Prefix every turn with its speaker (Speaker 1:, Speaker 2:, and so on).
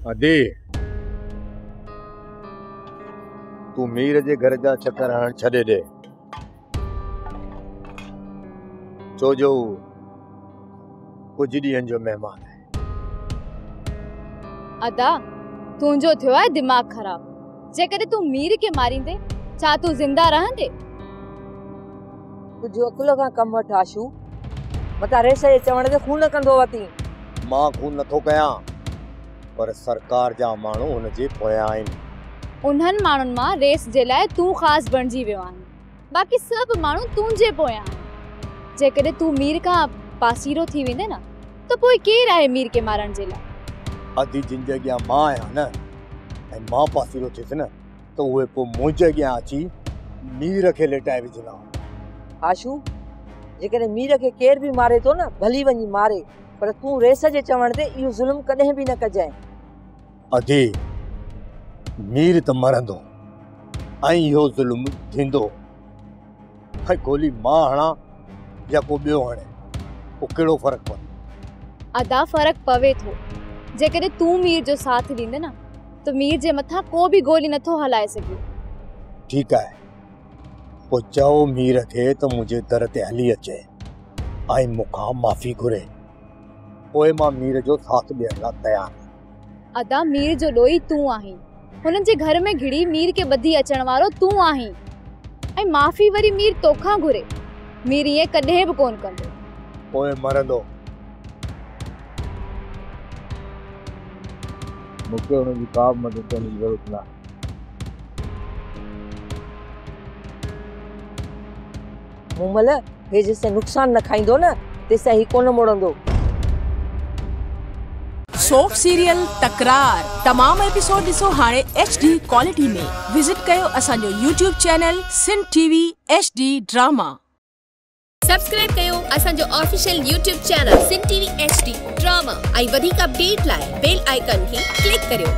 Speaker 1: अदी तू मीर जे घर जा चक्कर हण छॾे दे। छो जो कुछ ॾींहंनि जो महिमान है।
Speaker 2: अदा तुंहिंजो थियो आहे दिमाग़ ख़राब। जेकॾहिं तू मीर के मारींदे छा तू जिंदा रहंदे?
Speaker 3: तुझो अकुल खां कम वठ आशू। मता रेस जे चवण ते खून कंदो वती।
Speaker 1: मां खून नथो कयां, पर सरकार जा माण्हू हुन जे पोयां आहिनि।
Speaker 2: उन्हनि माण्हुनि मां रेस जे लाइ तूं ख़ासि बणिजी वियो आहीं। बाक़ी सभु माण्हू तुंहिंजे पोयां आहिनि। जेकॾहिं तू मीर खां पासीरो थी वेंदे न त पोइ केरु आहे मीर के मारण जे लाइ?
Speaker 1: अदी जिन जे अॻियां मां आहियां न, ऐं मां पासीरो थियुसि न त उहे पोइ मुंहिंजे अॻियां अची मीर खे लेटाए विझंदा।
Speaker 3: आशू जेकॾहिं मीर खे केर बि मारे थो न भली वञी मारे, पर तूं रेस जे चवण ते इहो ज़ुल्म कॾहिं बि न कजांइ।
Speaker 1: अदी मीर त मरंदो ऐं इहो ज़ुल्म थींदो। ऐं गोली मां हणा या को ॿियो हणे, पोइ कहिड़ो फ़र्क़ु पवंदो?
Speaker 2: अदा फ़र्क़ु पवे थो। जेकॾहिं तूं मीर जो साथ ॾींदे न त मीर जे मथां को बि गोली नथो हलाए सघे।
Speaker 1: ठीकु आहे, पोइ चओ मीर खे त मुंहिंजे दर ते हली अचे ऐं मूंखां माफ़ी घुरे। पोइ मां मीर जो साथ ॾियण लाइ तयारु आहियां।
Speaker 2: अदा मीर जो ॾोही तूं आहीं। हुननि जे घर में घिड़ी मीर के ॿधी अचण वारो तूं आहीं, ऐं माफ़ी वरी मीर तोखां घुरे। मीर ईअं कॾहिं बि कोन कंदो।
Speaker 1: पोइ मरंदो। मूंखे हुनजी का बि मदद करण जी ज़रूरत न आहे।
Speaker 3: मूमल हे जेसिताईं नुक़सान न खाईंदो न तेसिताईं ही कोन मोड़ंदो।
Speaker 4: सोप सीरियल तकरार तमाम एपिसोड ॾिसो हाणे HD क्वालिटी में। विजिट कयो असांजो YouTube channel Sindh TV HD drama.
Speaker 5: Subscribe कयो असांजो official YouTube channel Sindh TV HD drama ऐं वधीक अपडेट लाइ बेल आइकन खे क्लिक करियो।